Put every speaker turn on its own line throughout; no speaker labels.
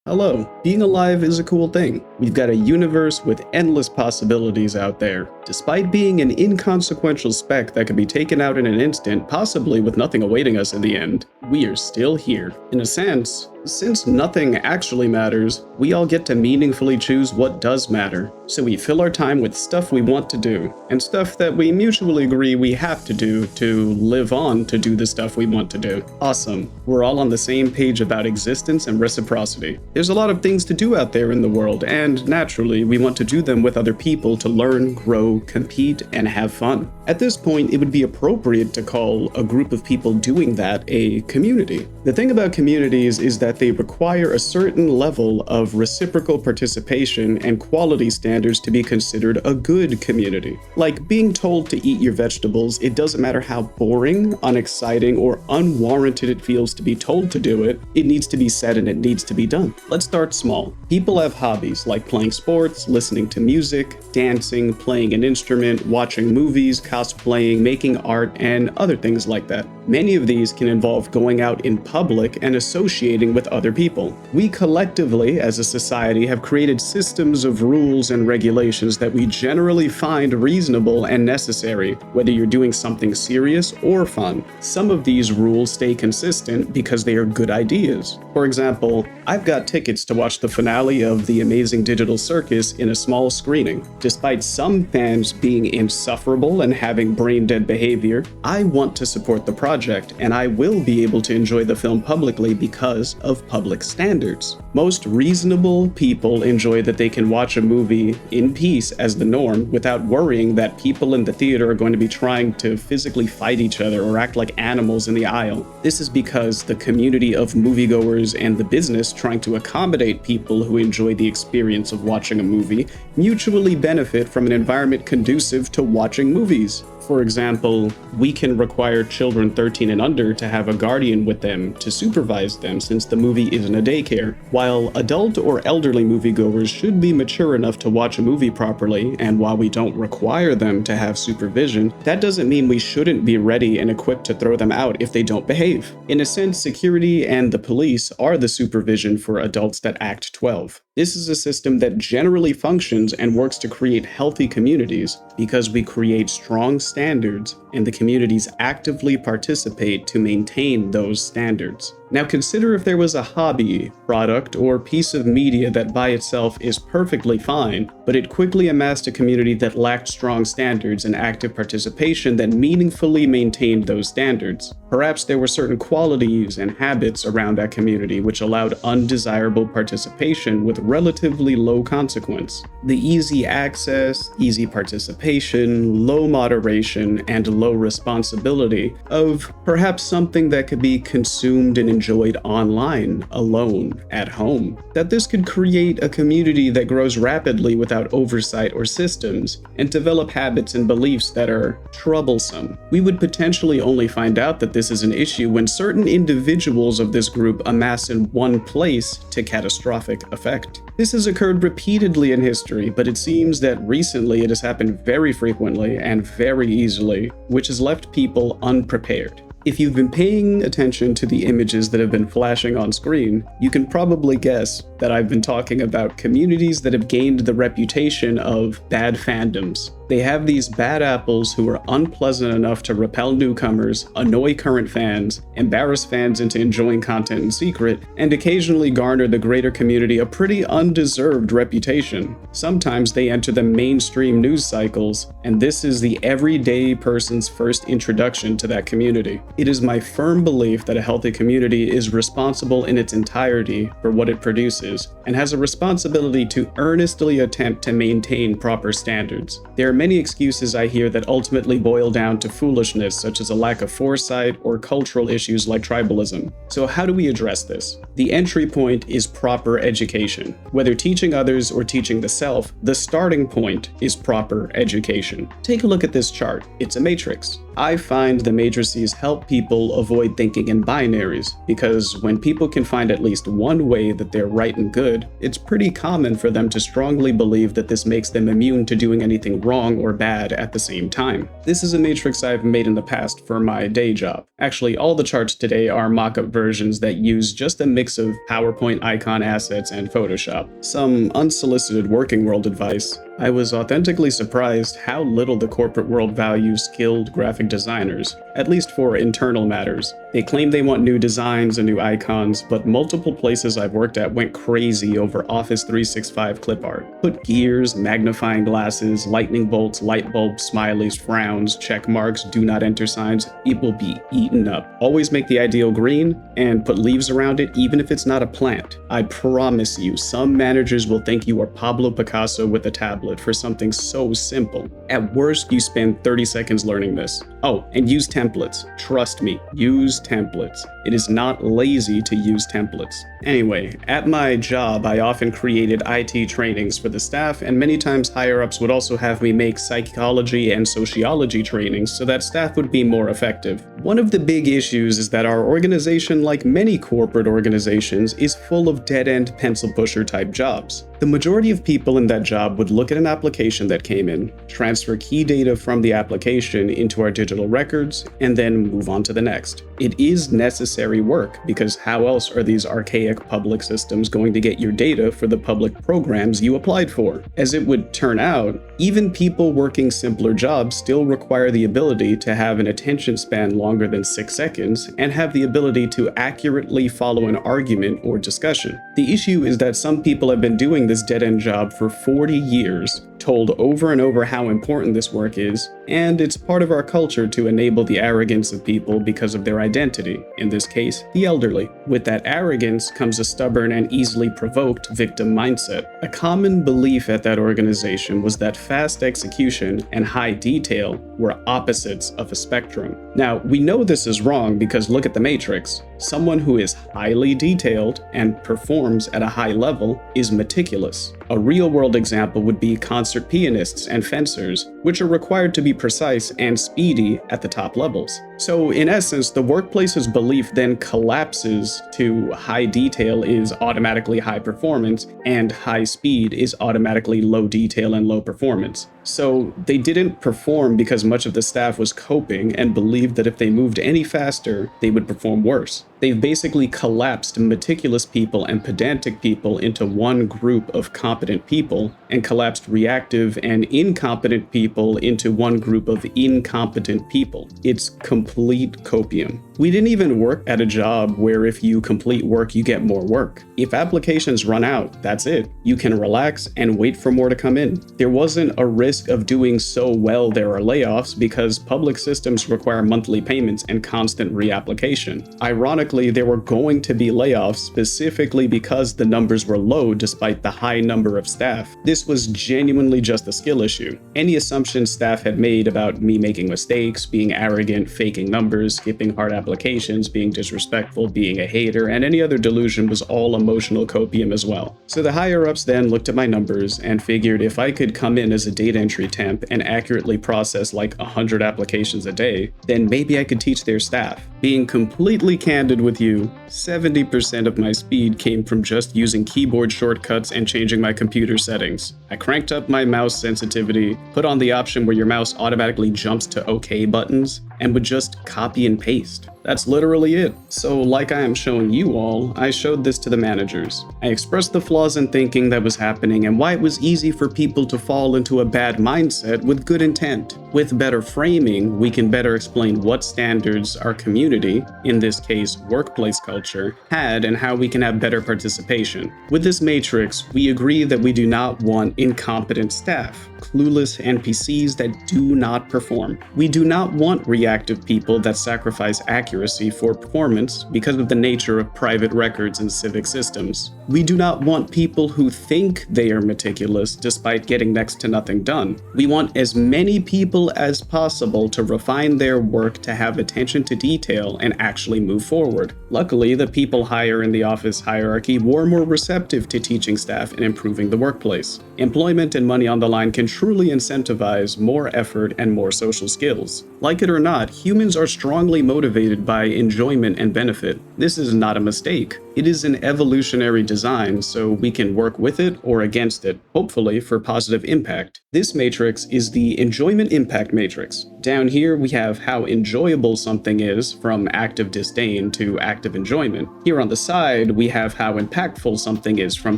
Hello, being alive is a cool thing. We've got a universe with endless possibilities out there. Despite being an inconsequential speck that can be taken out in an instant, possibly with nothing awaiting us in the end, we are still here. In a sense, since nothing actually matters, we all get to meaningfully choose what does matter. So we fill our time with stuff we want to do, and stuff that we mutually agree we have to do to live on to do the stuff we want to do. Awesome. We're all on the same page about existence and reciprocity. There's a lot of things to do out there in the world, and naturally, we want to do them with other people to learn, grow, compete, and have fun. At this point, it would be appropriate to call a group of people doing that a community. The thing about communities is that they require a certain level of reciprocal participation and quality standards to be considered a good community. Like being told to eat your vegetables, it doesn't matter how boring, unexciting, or unwarranted it feels to be told to do it, it needs to be said and it needs to be done. Let's start small. People have hobbies like playing sports, listening to music, dancing, playing an instrument, watching movies, cosplaying, making art, and other things like that. Many of these can involve going out in public and associating with other people. We collectively, as a society, have created systems of rules and regulations that we generally find reasonable and necessary, whether you're doing something serious or fun. Some of these rules stay consistent because they are good ideas. For example, I've got tickets to watch the finale of The Amazing Digital Circus in a small screening. Despite some fans being insufferable and having brain-dead behavior, I want to support the project, and I will be able to enjoy the film publicly because of public standards. Most reasonable people enjoy that they can watch a movie in peace as the norm without worrying that people in the theater are going to be trying to physically fight each other or act like animals in the aisle. This is because the community of moviegoers and the business trying to accommodate people who enjoy the experience of watching a movie mutually benefit from an environment conducive to watching movies. For example, we can require children 13 and under to have a guardian with them to supervise them since the movie isn't a daycare. While adult or elderly moviegoers should be mature enough to watch a movie properly, and while we don't require them to have supervision, that doesn't mean we shouldn't be ready and equipped to throw them out if they don't behave. In a sense, security and the police are the supervision for adults that act 12. This is a system that generally functions and works to create healthy communities because we create strong standards and the communities actively participate to maintain those standards. Now consider if there was a hobby, product, or piece of media that by itself is perfectly fine, but it quickly amassed a community that lacked strong standards and active participation that meaningfully maintained those standards. Perhaps there were certain qualities and habits around that community which allowed undesirable participation with relatively low consequence. The easy access, easy participation, low moderation, and low responsibility of perhaps something that could be consumed and enjoyed online, alone, at home. That this could create a community that grows rapidly without oversight or systems, and develop habits and beliefs that are troublesome. We would potentially only find out that this is an issue when certain individuals of this group amass in one place to catastrophic effect. This has occurred repeatedly in history, but it seems that recently it has happened very frequently and very easily, which has left people unprepared. If you've been paying attention to the images that have been flashing on screen, you can probably guess that I've been talking about communities that have gained the reputation of bad fandoms. They have these bad apples who are unpleasant enough to repel newcomers, annoy current fans, embarrass fans into enjoying content in secret, and occasionally garner the greater community a pretty undeserved reputation. Sometimes they enter the mainstream news cycles, and this is the everyday person's first introduction to that community. It is my firm belief that a healthy community is responsible in its entirety for what it produces, and has a responsibility to earnestly attempt to maintain proper standards. There are many excuses I hear that ultimately boil down to foolishness, such as a lack of foresight or cultural issues like tribalism. So how do we address this? The entry point is proper education. Whether teaching others or teaching the self, the starting point is proper education. Take a look at this chart. It's a matrix. I find the matrices help people avoid thinking in binaries, because when people can find at least one way that they're right and good, it's pretty common for them to strongly believe that this makes them immune to doing anything wrong or bad at the same time. This is a matrix I've made in the past for my day job. Actually, all the charts today are mock-up versions that use just a mix of PowerPoint icon assets and Photoshop. Some unsolicited working world advice: I was authentically surprised how little the corporate world values skilled graphic designers, at least for internal matters. They claim they want new designs and new icons, but multiple places I've worked at went crazy over Office 365 clip art. Put gears, magnifying glasses, lightning bolts, light bulbs, smileys, frowns, check marks, do not enter signs. It will be eaten up. Always make the ideal green and put leaves around it even if it's not a plant. I promise you, some managers will think you are Pablo Picasso with a tablet for something so simple. At worst, you spend 30 seconds learning this. Oh, and use templates. Trust me, use templates. It is not lazy to use templates. Anyway, at my job, I often created IT trainings for the staff, and many times higher-ups would also have me make psychology and sociology trainings so that staff would be more effective. One of the big issues is that our organization, like many corporate organizations, is full of dead-end pencil pusher type jobs. The majority of people in that job would look at an application that came in, transfer key data from the application into our digital records, and then move on to the next. It is necessary work, because how else are these archaic public systems going to get your data for the public programs you applied for? As it would turn out, even people working simpler jobs still require the ability to have an attention span longer than 6 seconds and have the ability to accurately follow an argument or discussion. The issue is that some people have been doing this dead-end job for 40 years, told over and over how important this work is, and it's part of our culture to enable the arrogance of people because of their identity, in this case, the elderly. With that arrogance comes a stubborn and easily provoked victim mindset. A common belief at that organization was that fast execution and high detail were opposites of a spectrum. Now, we know this is wrong because look at the Matrix. Someone who is highly detailed and performs at a high level is meticulous. A real-world example would be concert pianists and fencers, which are required to be precise and speedy at the top levels. So in essence, the workplace's belief then collapses to high detail is automatically high performance and high speed is automatically low detail and low performance. So they didn't perform because much of the staff was coping and believed that if they moved any faster, they would perform worse. They've basically collapsed meticulous people and pedantic people into one group of competent people and collapsed reactive and incompetent people into one group of incompetent people. It's complete copium. We didn't even work at a job where if you complete work, you get more work. If applications run out, that's it. You can relax and wait for more to come in. There wasn't a risk of doing so well there are layoffs because public systems require monthly payments and constant reapplication. Ironically, there were going to be layoffs specifically because the numbers were low despite the high number of staff. This was genuinely just a skill issue. Any assumptions staff had made about me making mistakes, being arrogant, faking numbers, skipping hard applications, being disrespectful, being a hater, and any other delusion was all emotional copium as well. So the higher-ups then looked at my numbers and figured if I could come in as a data entry temp and accurately process like 100 applications a day, then maybe I could teach their staff. Being completely candid with you, 70% of my speed came from just using keyboard shortcuts and changing my computer settings. I cranked up my mouse sensitivity, put on the option where your mouse automatically jumps to OK buttons, and would just copy and paste. That's literally it. So like I am showing you all, I showed this to the managers. I expressed the flaws in thinking that was happening and why it was easy for people to fall into a bad mindset with good intent. With better framing, we can better explain what standards our community, in this case workplace culture, had and how we can have better participation. With this matrix, we agree that we do not want incompetent staff, clueless NPCs that do not perform. We do not want reactive people that sacrifice accuracy for performance because of the nature of private records and civic systems. We do not want people who think they are meticulous despite getting next to nothing done. We want as many people as possible to refine their work to have attention to detail and actually move forward. Luckily, the people higher in the office hierarchy were more receptive to teaching staff and improving the workplace. Employment and money on the line can truly incentivize more effort and more social skills. Like it or not, humans are strongly motivated by enjoyment and benefit. This is not a mistake. It is an evolutionary design, so we can work with it or against it, hopefully for positive impact. This matrix is the enjoyment impact matrix. Down here we have how enjoyable something is, from active disdain to active enjoyment. Here on the side we have how impactful something is, from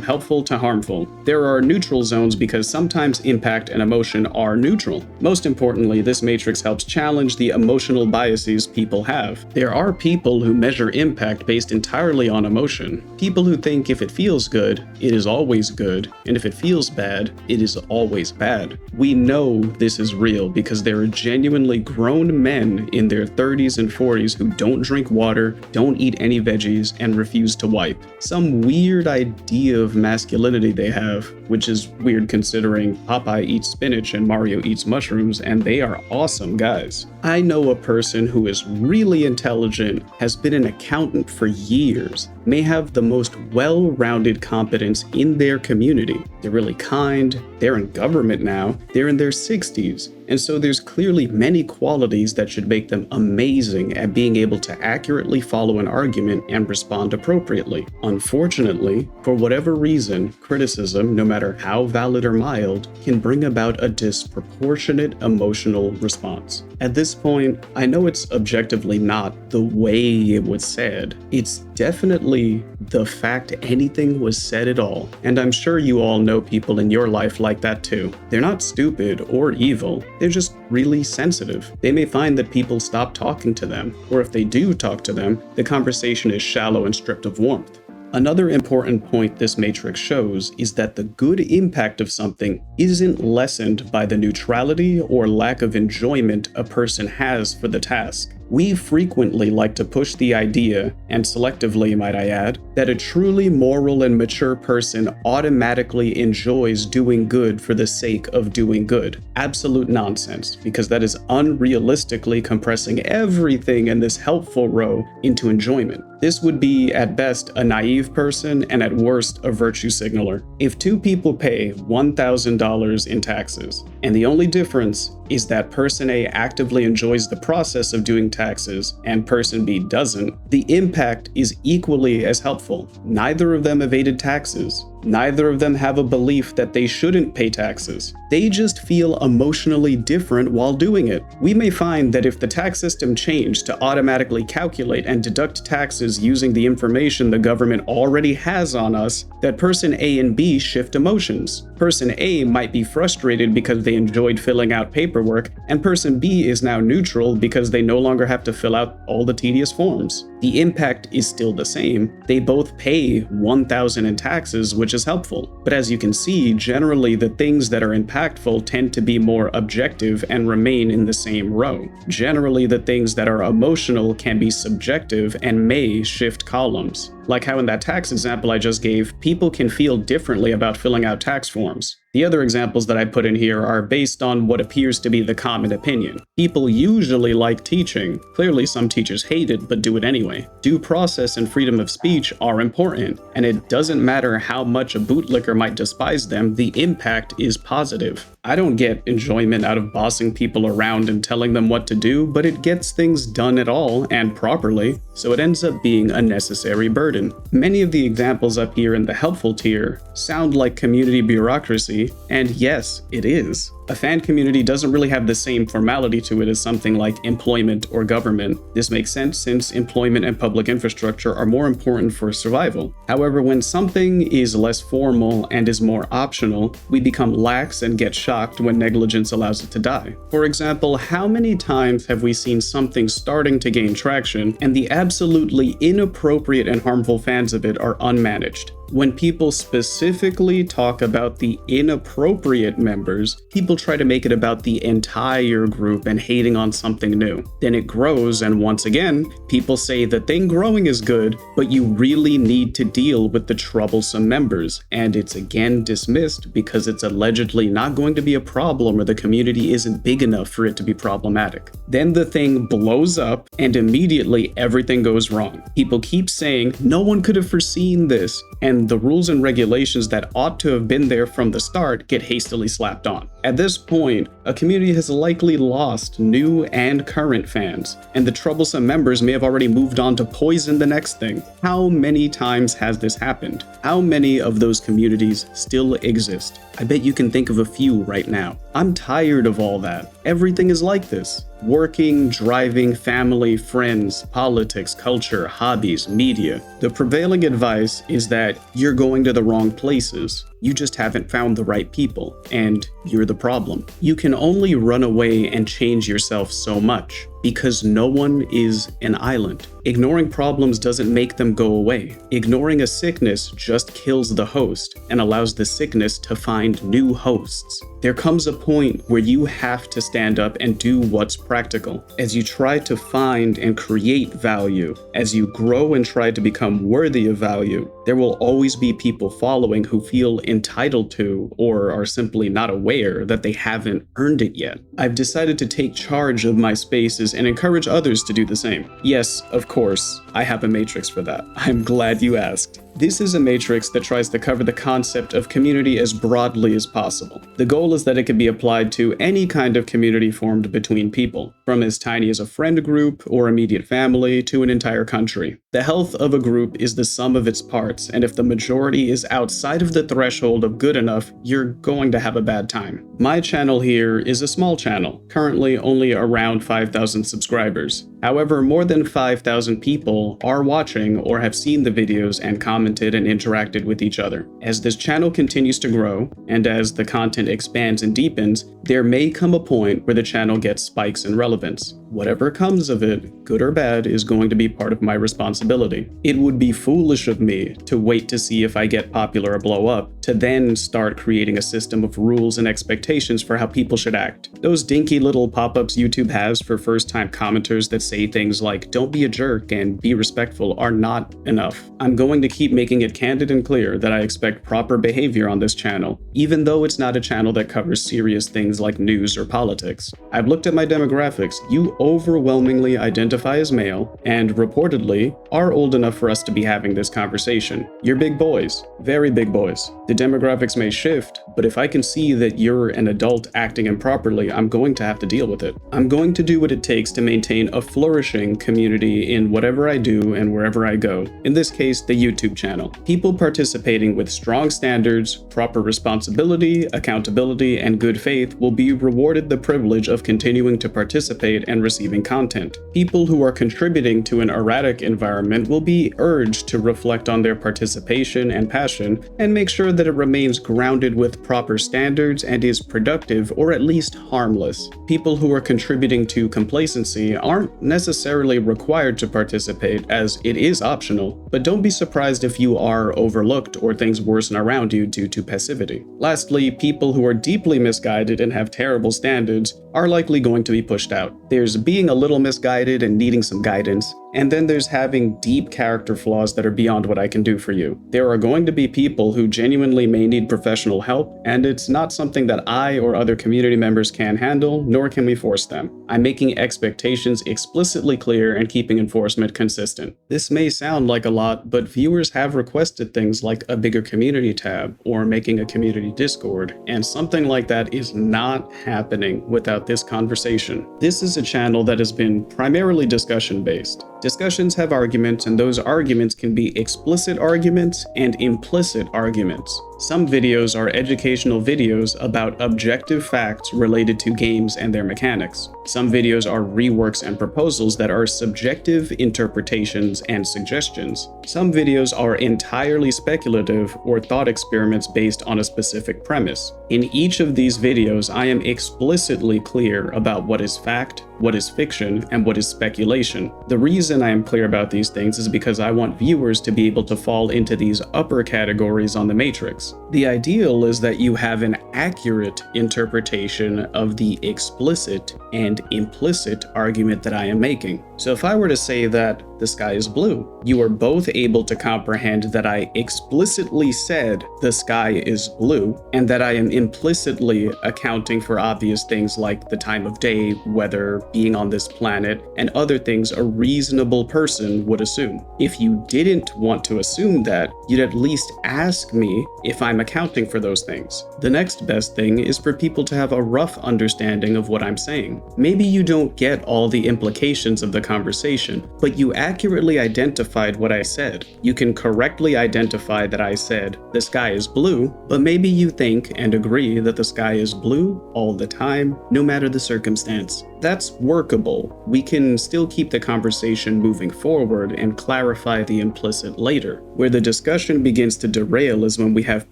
helpful to harmful. There are neutral zones because sometimes impact and emotion are neutral. Most importantly, this matrix helps challenge the emotional biases people have. There are people who measure impact based entirely on emotion. People who think if it feels good, it is always good, and if it feels bad, it is always bad. We know this is real because there are genuinely grown men in their 30s and 40s who don't drink water, don't eat any veggies, and refuse to wipe. Some weird idea of masculinity they have, which is weird considering Popeye eats spinach and Mario eats mushrooms, and they are awesome guys. I know a person who is really intelligent, has been an accountant for years, may have the most well-rounded competence in their community. They're really kind, they're in government now, they're in their 60s, and so there's clearly many qualities that should make them amazing at being able to accurately follow an argument and respond appropriately. Unfortunately, for whatever reason, criticism, no matter how valid or mild, can bring about a disproportionate emotional response. At this point, I know it's objectively not the way it was said. It's definitely the fact anything was said at all, and I'm sure you all know people in your life like that too. They're not stupid or evil, they're just really sensitive. They may find that people stop talking to them, or if they do talk to them, the conversation is shallow and stripped of warmth. Another important point this matrix shows is that the good impact of something isn't lessened by the neutrality or lack of enjoyment a person has for the task. We frequently like to push the idea, and selectively might I add, that a truly moral and mature person automatically enjoys doing good for the sake of doing good. Absolute nonsense, because that is unrealistically compressing everything in this helpful row into enjoyment. This would be, at best, a naive person, and at worst, a virtue signaler. If two people pay $1,000 in taxes, and the only difference is that person A actively enjoys the process of doing taxes and person B doesn't, the impact is equally as helpful. Neither of them evaded taxes. Neither of them have a belief that they shouldn't pay taxes. They just feel emotionally different while doing it. We may find that if the tax system changed to automatically calculate and deduct taxes using the information the government already has on us, that person A and B shift emotions. Person A might be frustrated because they enjoyed filling out paperwork, and person B is now neutral because they no longer have to fill out all the tedious forms. The impact is still the same. They both pay $1,000 in taxes, which is helpful. But as you can see, generally the things that are impactful tend to be more objective and remain in the same row. Generally, the things that are emotional can be subjective and may shift columns. Like how in that tax example I just gave, people can feel differently about filling out tax forms. The other examples that I put in here are based on what appears to be the common opinion. People usually like teaching. Clearly some teachers hate it, but do it anyway. Due process and freedom of speech are important, and it doesn't matter how much a bootlicker might despise them, the impact is positive. I don't get enjoyment out of bossing people around and telling them what to do, but it gets things done at all and properly, so it ends up being a necessary burden. Many of the examples up here in the helpful tier sound like community bureaucracy, and yes, it is. A fan community doesn't really have the same formality to it as something like employment or government. This makes sense since employment and public infrastructure are more important for survival. However, when something is less formal and is more optional, we become lax and get shocked when negligence allows it to die. For example, how many times have we seen something starting to gain traction and the absolutely inappropriate and harmful fans of it are unmanaged? When people specifically talk about the inappropriate members, people try to make it about the entire group and hating on something new. Then it grows, and once again, people say the thing growing is good, but you really need to deal with the troublesome members, and it's again dismissed because it's allegedly not going to be a problem or the community isn't big enough for it to be problematic. Then the thing blows up, and immediately everything goes wrong. People keep saying, no one could have foreseen this, and then the rules and regulations that ought to have been there from the start get hastily slapped on. At this point, a community has likely lost new and current fans, and the troublesome members may have already moved on to poison the next thing. How many times has this happened? How many of those communities still exist? I bet you can think of a few right now. I'm tired of all that. Everything is like this. Working, driving, family, friends, politics, culture, hobbies, media. The prevailing advice is that you're going to the wrong places. You just haven't found the right people, and you're the problem. You can only run away and change yourself so much, because no one is an island. Ignoring problems doesn't make them go away. Ignoring a sickness just kills the host and allows the sickness to find new hosts. There comes a point where you have to stand up and do what's practical. As you try to find and create value, as you grow and try to become worthy of value, there will always be people following who feel entitled to or are simply not aware that they haven't earned it yet. I've decided to take charge of my spaces and encourage others to do the same. Yes, of course, I have a matrix for that. I'm glad you asked. This is a matrix that tries to cover the concept of community as broadly as possible. The goal is that it can be applied to any kind of community formed between people, from as tiny as a friend group or immediate family to an entire country. The health of a group is the sum of its parts, and if the majority is outside of the threshold of good enough, you're going to have a bad time. My channel here is a small channel, currently only around 5,000 subscribers. However, more than 5,000 people are watching or have seen the videos and commented and interacted with each other. As this channel continues to grow, and as the content expands and deepens, there may come a point where the channel gets spikes in relevance. Whatever comes of it, good or bad, is going to be part of my responsibility. It would be foolish of me to wait to see if I get popular or blow up, to then start creating a system of rules and expectations for how people should act. Those dinky little pop-ups YouTube has for first-time commenters that say things like, "Don't be a jerk" and "be respectful" are not enough. I'm going to keep making it candid and clear that I expect proper behavior on this channel, even though it's not a channel that covers serious things like news or politics. I've looked at my demographics. You overwhelmingly identify as male, and reportedly are old enough for us to be having this conversation. You're big boys, very big boys. The demographics may shift, but if I can see that you're an adult acting improperly, I'm going to have to deal with it. I'm going to do what it takes to maintain a flourishing community in whatever I do and wherever I go. In this case, the YouTube channel. People participating with strong standards, proper responsibility, accountability, and good faith will be rewarded the privilege of continuing to participate and receiving content. People who are contributing to an erratic environment will be urged to reflect on their participation and passion and make sure that it remains grounded with proper standards and is productive or at least harmless. People who are contributing to complacency aren't necessarily required to participate, as it is optional, but don't be surprised if you are overlooked or things worsen around you due to passivity. Lastly, people who are deeply misguided and have terrible standards are likely going to be pushed out. There's being a little misguided and needing some guidance, and then there's having deep character flaws that are beyond what I can do for you. There are going to be people who genuinely may need professional help, and it's not something that I or other community members can handle, nor can we force them. I'm making expectations explicitly clear and keeping enforcement consistent. This may sound like a lot, but viewers have requested things like a bigger community tab or making a community Discord, and something like that is not happening without this conversation. This is a channel that has been primarily discussion-based. Discussions have arguments, and those arguments can be explicit arguments and implicit arguments. Some videos are educational videos about objective facts related to games and their mechanics. Some videos are reworks and proposals that are subjective interpretations and suggestions. Some videos are entirely speculative or thought experiments based on a specific premise. In each of these videos, I am explicitly clear about what is fact, what is fiction, and what is speculation. The reason I am clear about these things is because I want viewers to be able to fall into these upper categories on the matrix. The ideal is that you have an accurate interpretation of the explicit and implicit argument that I am making. So if I were to say that the sky is blue. You are both able to comprehend that I explicitly said the sky is blue, and that I am implicitly accounting for obvious things like the time of day, weather, being on this planet, and other things a reasonable person would assume. If you didn't want to assume that, you'd at least ask me if I'm accounting for those things. The next best thing is for people to have a rough understanding of what I'm saying. Maybe you don't get all the implications of the conversation, but you accurately identified what I said. You can correctly identify that I said the sky is blue, but maybe you think and agree that the sky is blue all the time, no matter the circumstance. That's workable. We can still keep the conversation moving forward and clarify the implicit later. Where the discussion begins to derail is when we have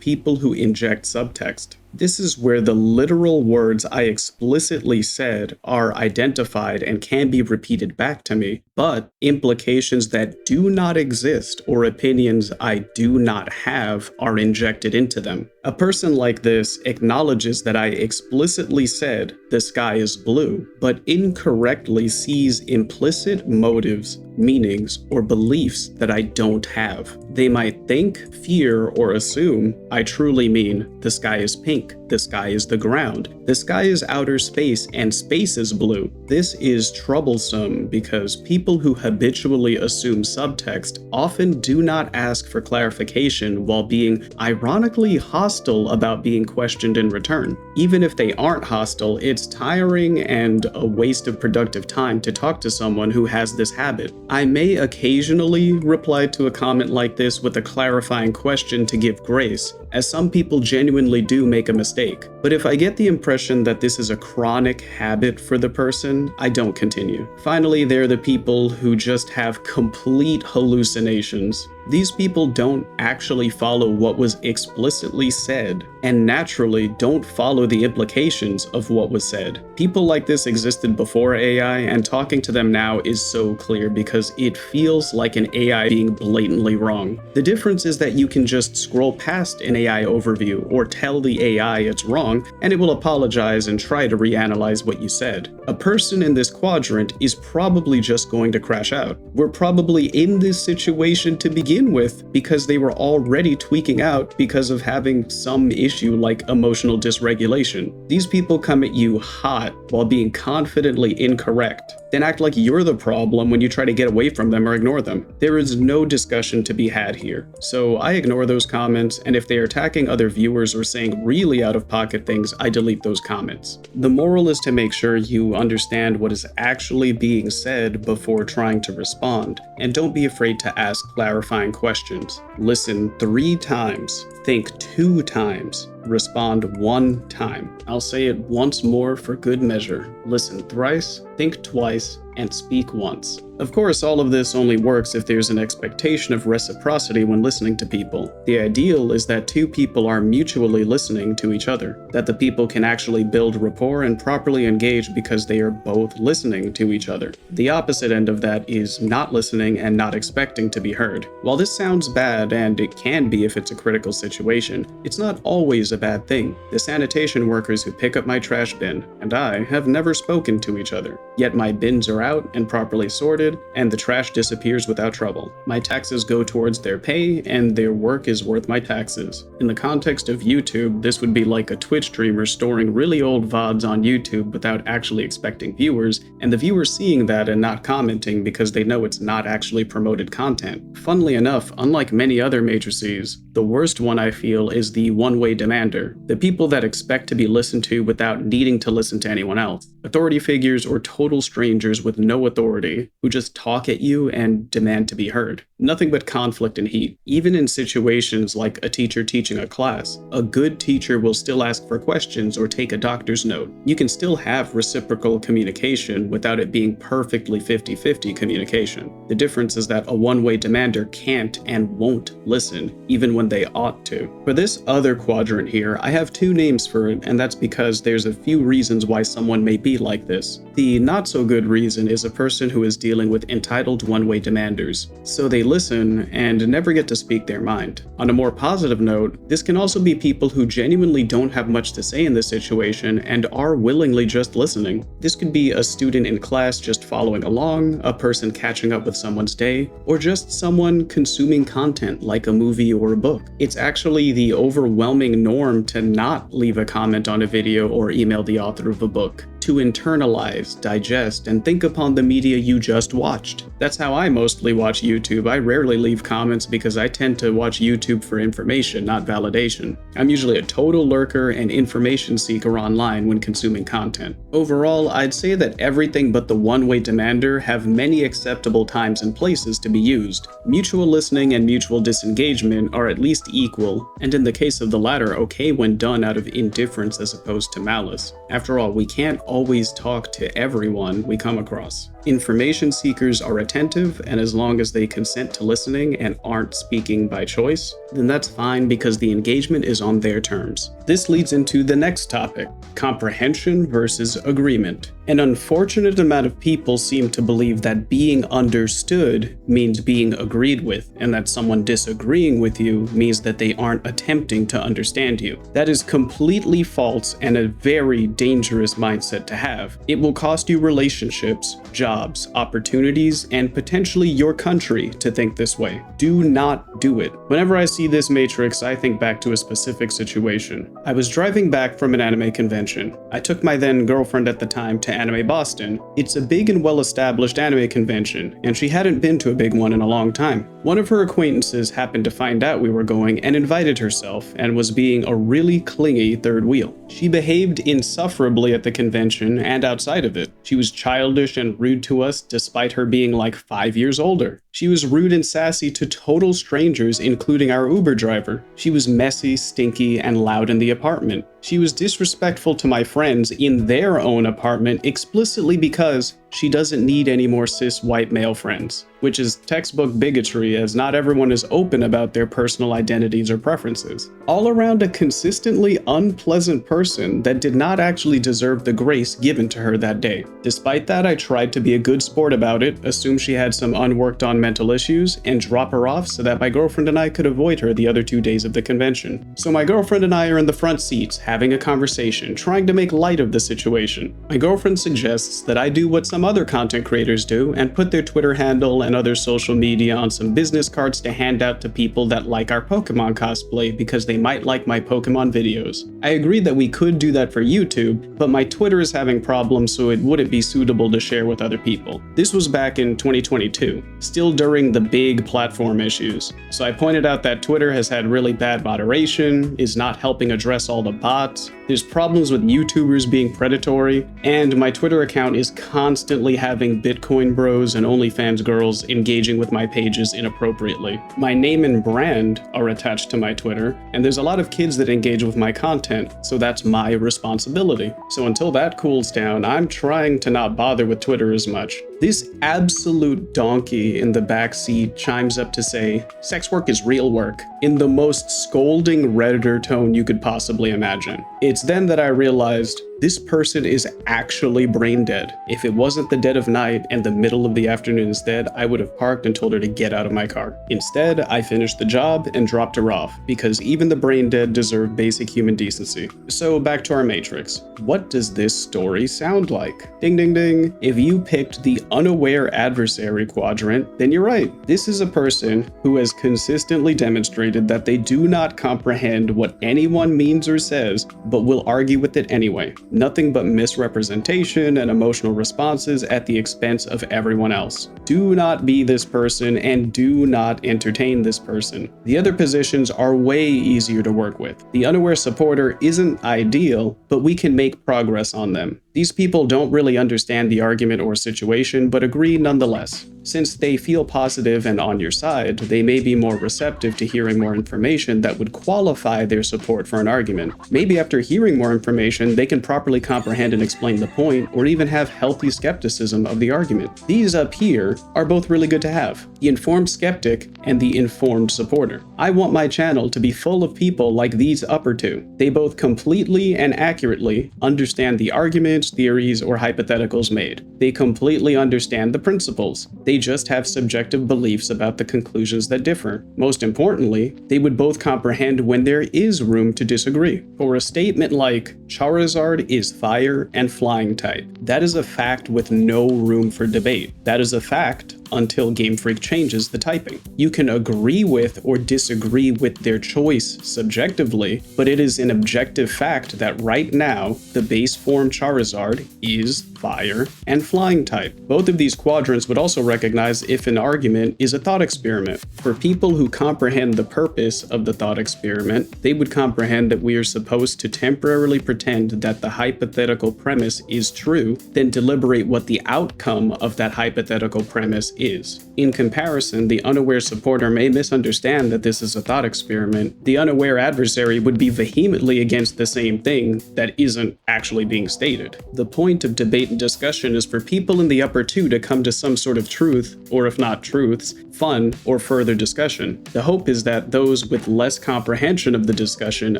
people who inject subtext. This is where the literal words I explicitly said are identified and can be repeated back to me, but implications that do not exist or opinions I do not have are injected into them. A person like this acknowledges that I explicitly said the sky is blue, but incorrectly sees implicit motives, meanings, or beliefs that I don't have. They might think, fear, or assume I truly mean the sky is pink, the sky is the ground, the sky is outer space, and space is blue. This is troublesome because people who habitually assume subtext often do not ask for clarification while being ironically hostile about being questioned in return. Even if they aren't hostile, it's tiring and a waste of productive time to talk to someone who has this habit. I may occasionally reply to a comment like this with a clarifying question to give grace, as some people genuinely do make a mistake. But if I get the impression that this is a chronic habit for the person, I don't continue. Finally, there are the people who just have complete hallucinations. These people don't actually follow what was explicitly said, and naturally don't follow the implications of what was said. People like this existed before AI, and talking to them now is so clear because it feels like an AI being blatantly wrong. The difference is that you can just scroll past an AI overview or tell the AI it's wrong, and it will apologize and try to reanalyze what you said. A person in this quadrant is probably just going to crash out. We're probably in this situation to begin with because they were already tweaking out because of having some issue like emotional dysregulation. These people come at you hot while being confidently incorrect, then act like you're the problem when you try to get away from them or ignore them. There is no discussion to be had here. So I ignore those comments, and if they are attacking other viewers or saying really out-of-pocket things, I delete those comments. The moral is to make sure you understand what is actually being said before trying to respond, and don't be afraid to ask clarifying questions. Listen 3 times, think 2 times, respond 1 time. I'll say it once more for good measure. Listen thrice, think twice, and speak once. Of course, all of this only works if there's an expectation of reciprocity when listening to people. The ideal is that 2 people are mutually listening to each other, that the people can actually build rapport and properly engage because they are both listening to each other. The opposite end of that is not listening and not expecting to be heard. While this sounds bad, and it can be if it's a critical situation, it's not always a bad thing. The sanitation workers who pick up my trash bin and I have never spoken to each other, yet my bins are out and properly sorted, and the trash disappears without trouble. My taxes go towards their pay, and their work is worth my taxes. In the context of YouTube, this would be like a Twitch streamer storing really old VODs on YouTube without actually expecting viewers, and the viewers seeing that and not commenting because they know it's not actually promoted content. Funnily enough, unlike many other matrices, the worst one I feel is the one-way demander, the people that expect to be listened to without needing to listen to anyone else. Authority figures or total strangers with no authority, who just talk at you and demand to be heard. Nothing but conflict and heat. Even in situations like a teacher teaching a class, a good teacher will still ask for questions or take a doctor's note. You can still have reciprocal communication without it being perfectly 50-50 communication. The difference is that a one-way demander can't and won't listen, even when they ought to. For this other quadrant here, I have 2 names for it, and that's because there's a few reasons why someone may be like this. The not so good reason is a person who is dealing with entitled one-way demanders. So they listen and never get to speak their mind. On a more positive note, this can also be people who genuinely don't have much to say in this situation and are willingly just listening. This could be a student in class just following along, a person catching up with someone's day, or just someone consuming content like a movie or a book. It's actually the overwhelming norm to not leave a comment on a video or email the author of a book, to internalize, digest, and think upon the media you just watched. That's how I mostly watch YouTube. I rarely leave comments because I tend to watch YouTube for information, not validation. I'm usually a total lurker and information seeker online when consuming content. Overall, I'd say that everything but the one-way demander have many acceptable times and places to be used. Mutual listening and mutual disengagement are at least equal, and in the case of the latter, okay when done out of indifference as opposed to malice. After all, we can't always talk to everyone we come across. Information seekers are attentive, and as long as they consent to listening and aren't speaking by choice, then that's fine because the engagement is on their terms. This leads into the next topic, comprehension versus agreement. An unfortunate amount of people seem to believe that being understood means being agreed with, and that someone disagreeing with you means that they aren't attempting to understand you. That is completely false and a very dangerous mindset to have. It will cost you relationships, jobs, opportunities, and potentially your country to think this way. Do not do it. Whenever I see this matrix, I think back to a specific situation. I was driving back from an anime convention. I took my then girlfriend at the time to Anime Boston. It's a big and well-established anime convention, and she hadn't been to a big one in a long time. One of her acquaintances happened to find out we were going and invited herself, and was being a really clingy third wheel. She behaved insufferably at the convention and outside of it. She was childish and rude to us despite her being like 5 years older. She was rude and sassy to total strangers, including our Uber driver. She was messy, stinky, and loud in the apartment. She was disrespectful to my friends in their own apartment explicitly because she doesn't need any more cis white male friends, which is textbook bigotry as not everyone is open about their personal identities or preferences. All around a consistently unpleasant person that did not actually deserve the grace given to her that day. Despite that, I tried to be a good sport about it, assume she had some unworked on mental issues, and drop her off so that my girlfriend and I could avoid her the other 2 days of the convention. So my girlfriend and I are in the front seats, having a conversation, trying to make light of the situation. My girlfriend suggests that I do what some other content creators do and put their Twitter handle and other social media on some business cards to hand out to people that like our Pokemon cosplay because they might like my Pokemon videos. I agreed that we could do that for YouTube, but my Twitter is having problems, so it wouldn't be suitable to share with other people. This was back in 2022, still during the big platform issues. So I pointed out that Twitter has had really bad moderation, is not helping address all the bots, there's problems with YouTubers being predatory, and my Twitter account is constantly having Bitcoin bros and OnlyFans girls engaging with my pages inappropriately. My name and brand are attached to my Twitter, and there's a lot of kids that engage with my content, so that's my responsibility. So until that cools down, I'm trying to not bother with Twitter as much. This absolute donkey in the backseat chimes up to say, "Sex work is real work," in the most scolding Redditor tone you could possibly imagine. It's then that I realized this person is actually brain dead. If it wasn't the dead of night and the middle of the afternoon instead, I would have parked and told her to get out of my car. Instead, I finished the job and dropped her off, because even the brain dead deserve basic human decency. So back to our matrix. What does this story sound like? Ding ding ding. If you picked the unaware adversary quadrant, then you're right. This is a person who has consistently demonstrated that they do not comprehend what anyone means or says, but will argue with it anyway. Nothing but misrepresentation and emotional responses at the expense of everyone else. Do not be this person, and do not entertain this person. The other positions are way easier to work with. The unaware supporter isn't ideal, but we can make progress on them. These people don't really understand the argument or situation, but agree nonetheless. Since they feel positive and on your side, they may be more receptive to hearing more information that would qualify their support for an argument. Maybe after hearing more information, they can properly comprehend and explain the point, or even have healthy skepticism of the argument. These up here are both really good to have: the informed skeptic and the informed supporter. I want my channel to be full of people like these upper two. They both completely and accurately understand the arguments, conclusions, theories, or hypotheticals made. They completely understand the principles. They just have subjective beliefs about the conclusions that differ. Most importantly, they would both comprehend when there is room to disagree. For a statement like, Charizard is fire and flying type, that is a fact with no room for debate. That is a fact until Game Freak changes the typing. You can agree with or disagree with their choice subjectively, but it is an objective fact that right now, the base form Charizard is fire and flying type. Both of these quadrants would also recognize if an argument is a thought experiment. For people who comprehend the purpose of the thought experiment, they would comprehend that we are supposed to temporarily pretend that the hypothetical premise is true, then deliberate what the outcome of that hypothetical premise is. In comparison, the unaware supporter may misunderstand that this is a thought experiment. The unaware adversary would be vehemently against the same thing that isn't actually being stated. The point of debate and discussion is for people in the upper two to come to some sort of truth, or if not truths, fun or further discussion. The hope is that those with less comprehension of the discussion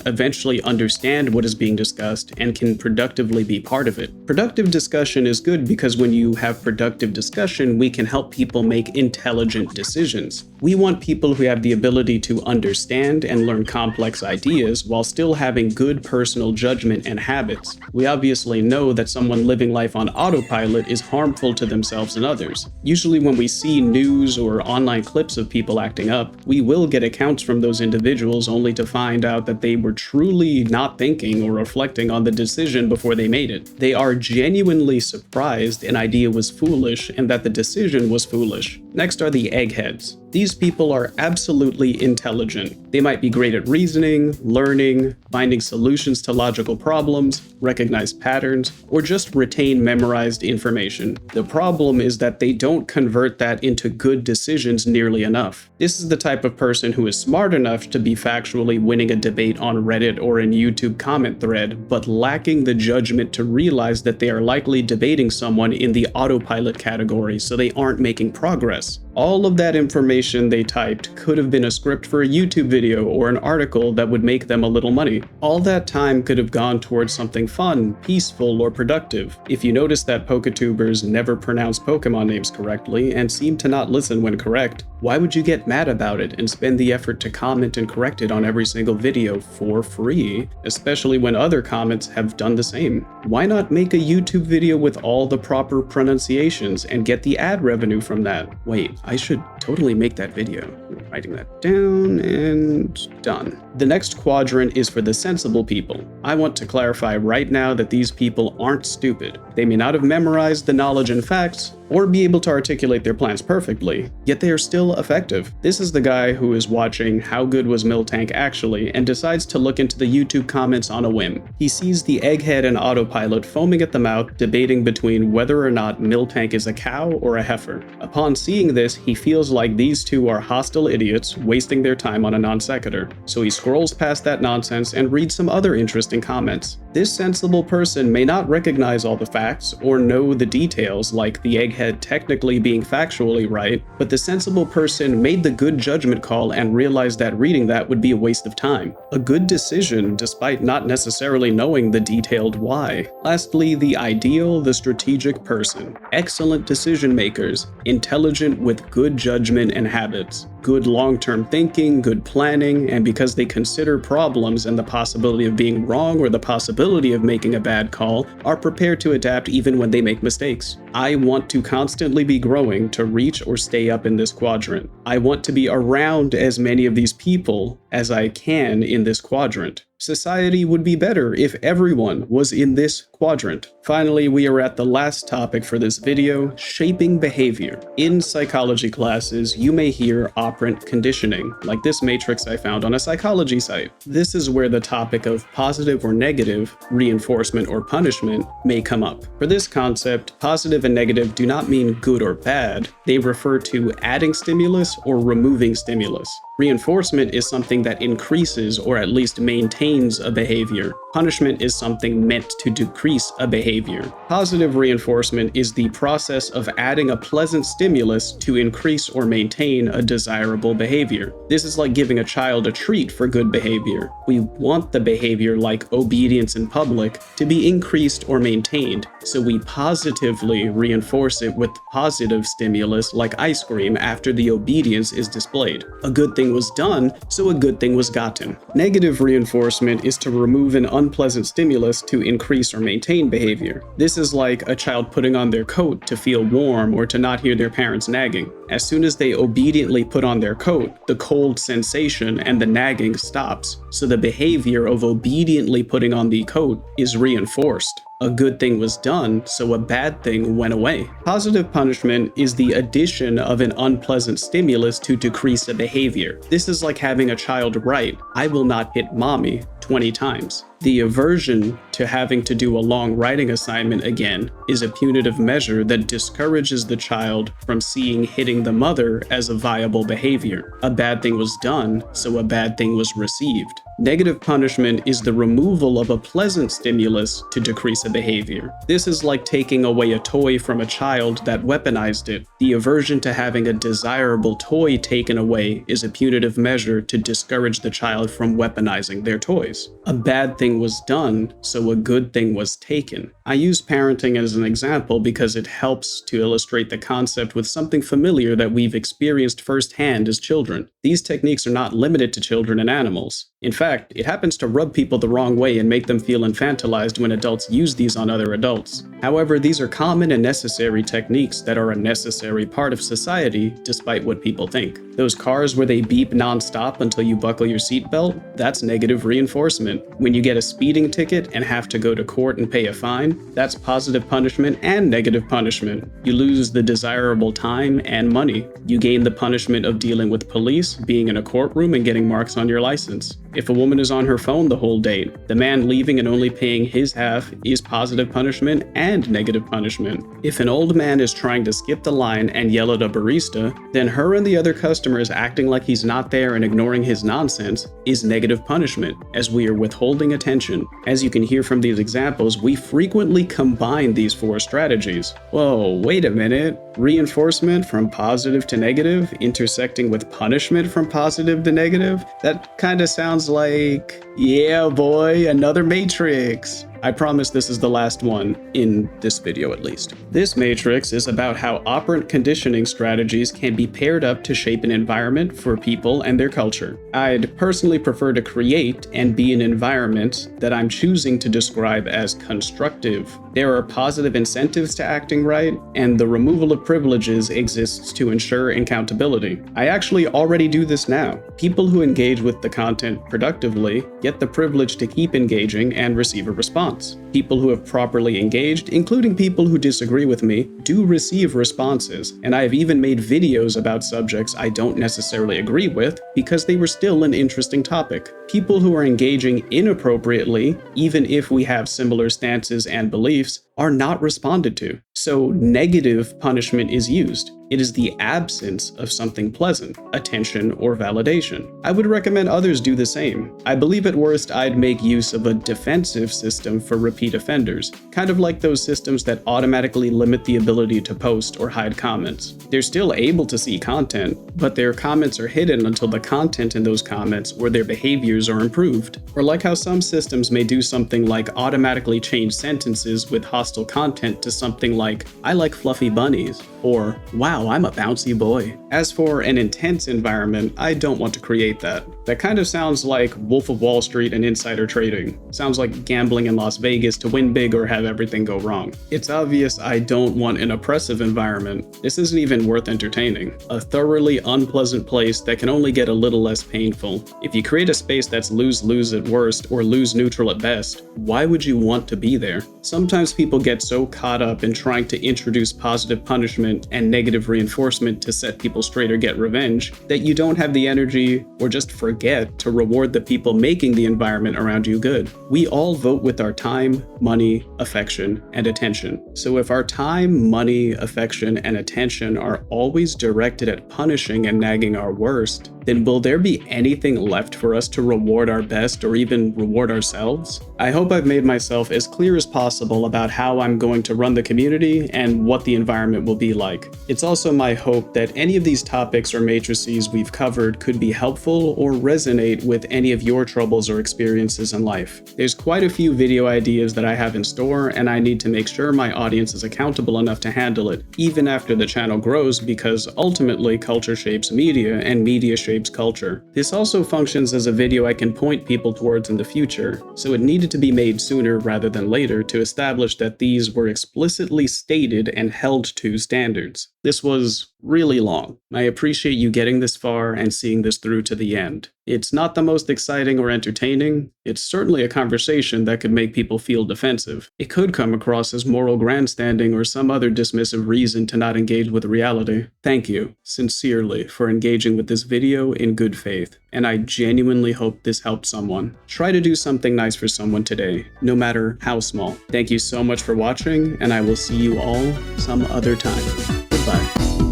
eventually understand what is being discussed and can productively be part of it. Productive discussion is good because when you have productive discussion, we can help people make intelligent decisions. We want people who have the ability to understand and learn complex ideas while still having good personal judgment and habits. We obviously know that someone living life on autopilot is harmful to themselves and others. Usually when we see news or online clips of people acting up, we will get accounts from those individuals only to find out that they were truly not thinking or reflecting on the decision before they made it. They are genuinely surprised an idea was foolish and that the decision was foolish. Next are the eggheads. These people are absolutely intelligent. They might be great at reasoning, learning, finding solutions to logical problems, recognize patterns, or just retain memorized information. The problem is that they don't convert that into good decisions nearly enough. This is the type of person who is smart enough to be factually winning a debate on Reddit or in YouTube comment thread, but lacking the judgment to realize that they are likely debating someone in the autopilot category, so they aren't making progress. All of that information they typed could have been a script for a YouTube video or an article that would make them a little money. All that time could have gone towards something fun, peaceful, or productive. If you notice that Poketubers never pronounce Pokemon names correctly and seem to not listen when correct, why would you get mad about it and spend the effort to comment and correct it on every single video for free, especially when other comments have done the same? Why not make a YouTube video with all the proper pronunciations and get the ad revenue from that? Wait, I should totally make that video. I'm writing that down and done. The next quadrant is for the sensible people. I want to clarify right now that these people aren't stupid. They may not have memorized the knowledge and facts, or be able to articulate their plans perfectly, yet they are still effective. This is the guy who is watching How Good Was Miltank Actually and decides to look into the YouTube comments on a whim. He sees the egghead and autopilot foaming at the mouth, debating between whether or not Miltank is a cow or a heifer. Upon seeing this, he feels like these two are hostile idiots wasting their time on a non sequitur, so he scrolls past that nonsense and reads some other interesting comments. This sensible person may not recognize all the facts or know the details like the egghead technically being factually right, but the sensible person made the good judgment call and realized that reading that would be a waste of time. A good decision despite not necessarily knowing the detailed why. Lastly, the ideal, the strategic person. Excellent decision makers, intelligent with good judgment and habits. Good long-term thinking, good planning, and because they consider problems and the possibility of being wrong or the possibility of making a bad call, are prepared to adapt even when they make mistakes. I want to constantly be growing to reach or stay up in this quadrant. I want to be around as many of these people as I can in this quadrant. Society would be better if everyone was in this quadrant. Finally, we are at the last topic for this video, shaping behavior. In psychology classes, you may hear operant conditioning, like this matrix I found on a psychology site. This is where the topic of positive or negative, reinforcement or punishment, may come up. For this concept, positive and negative do not mean good or bad. They refer to adding stimulus or removing stimulus. Reinforcement is something that increases or at least maintains a behavior. Punishment is something meant to decrease a behavior. Positive reinforcement is the process of adding a pleasant stimulus to increase or maintain a desirable behavior. This is like giving a child a treat for good behavior. We want the behavior, like obedience in public, to be increased or maintained, so we positively reinforce it with positive stimulus like ice cream after the obedience is displayed. A good thing was done, so a good thing was gotten. Negative reinforcement is to remove an unpleasant stimulus to increase or maintain behavior. This is like a child putting on their coat to feel warm or to not hear their parents nagging. As soon as they obediently put on their coat, the cold sensation and the nagging stops, so the behavior of obediently putting on the coat is reinforced. A good thing was done, so a bad thing went away. Positive punishment is the addition of an unpleasant stimulus to decrease a behavior. This is like having a child write, "I will not hit mommy," 20 times. The aversion to having to do a long writing assignment again is a punitive measure that discourages the child from seeing hitting the mother as a viable behavior. A bad thing was done, so a bad thing was received. Negative punishment is the removal of a pleasant stimulus to decrease a behavior. This is like taking away a toy from a child that weaponized it. The aversion to having a desirable toy taken away is a punitive measure to discourage the child from weaponizing their toys. A bad thing was done, so a good thing was taken. I use parenting as an example because it helps to illustrate the concept with something familiar that we've experienced firsthand as children. These techniques are not limited to children and animals. In fact, it happens to rub people the wrong way and make them feel infantilized when adults use these on other adults. However, these are common and necessary techniques that are a necessary part of society, despite what people think. Those cars where they beep nonstop until you buckle your seatbelt, that's negative reinforcement. When you get a speeding ticket and have to go to court and pay a fine, that's positive punishment and negative punishment. You lose the desirable time and money. You gain the punishment of dealing with police, being in a courtroom, and getting marks on your license. If a woman is on her phone the whole date, the man leaving and only paying his half is positive punishment and negative punishment. If an old man is trying to skip the line and yell at a barista, then her and the other customers acting like he's not there and ignoring his nonsense is negative punishment, as we are withholding attention. As you can hear from these examples, we frequently combine these four strategies. Whoa, wait a minute. Reinforcement from positive to negative, intersecting with punishment from positive to negative? That kind of sounds like, yeah boy, another Matrix. I promise this is the last one, in this video at least. This matrix is about how operant conditioning strategies can be paired up to shape an environment for people and their culture. I'd personally prefer to create and be an environment that I'm choosing to describe as constructive. There are positive incentives to acting right, and the removal of privileges exists to ensure accountability. I actually already do this now. People who engage with the content productively get the privilege to keep engaging and receive a response. People who have properly engaged, including people who disagree with me, do receive responses, and I have even made videos about subjects I don't necessarily agree with because they were still an interesting topic. People who are engaging inappropriately, even if we have similar stances and beliefs, are not responded to. So negative punishment is used. It is the absence of something pleasant, attention, or validation. I would recommend others do the same. I believe at worst I'd make use of a defensive system for repeat offenders, kind of like those systems that automatically limit the ability to post or hide comments. They're still able to see content, but their comments are hidden until the content in those comments or their behaviors are improved. Or like how some systems may do something like automatically change sentences with hostile content to something like, "I like fluffy bunnies," or "Wow, I'm a bouncy boy." As for an intense environment, I don't want to create that. That kind of sounds like Wolf of Wall Street and insider trading. Sounds like gambling in Las Vegas to win big or have everything go wrong. It's obvious I don't want an oppressive environment. This isn't even worth entertaining. A thoroughly unpleasant place that can only get a little less painful. If you create a space that's lose-lose at worst or lose-neutral at best, why would you want to be there? Sometimes people get so caught up in trying to introduce positive punishment and negative reinforcement to set people straight or get revenge that you don't have the energy or just forget to reward the people making the environment around you good. We all vote with our time, money, affection, and attention. So if our time, money, affection, and attention are always directed at punishing and nagging our worst, then will there be anything left for us to reward our best or even reward ourselves? I hope I've made myself as clear as possible about how I'm going to run the community and what the environment will be like. It's also my hope that any of these topics or matrices we've covered could be helpful or resonate with any of your troubles or experiences in life. There's quite a few video ideas that I have in store, and I need to make sure my audience is accountable enough to handle it, even after the channel grows, because ultimately culture shapes media and media shapes culture. This also functions as a video I can point people towards in the future, so it needed to be made sooner rather than later to establish that these were explicitly stated and held to standards. This was really long. I appreciate you getting this far and seeing this through to the end. It's not the most exciting or entertaining. It's certainly a conversation that could make people feel defensive. It could come across as moral grandstanding or some other dismissive reason to not engage with reality. Thank you, sincerely, for engaging with this video in good faith, and I genuinely hope this helped someone. Try to do something nice for someone today, no matter how small. Thank you so much for watching, and I will see you all some other time. Goodbye.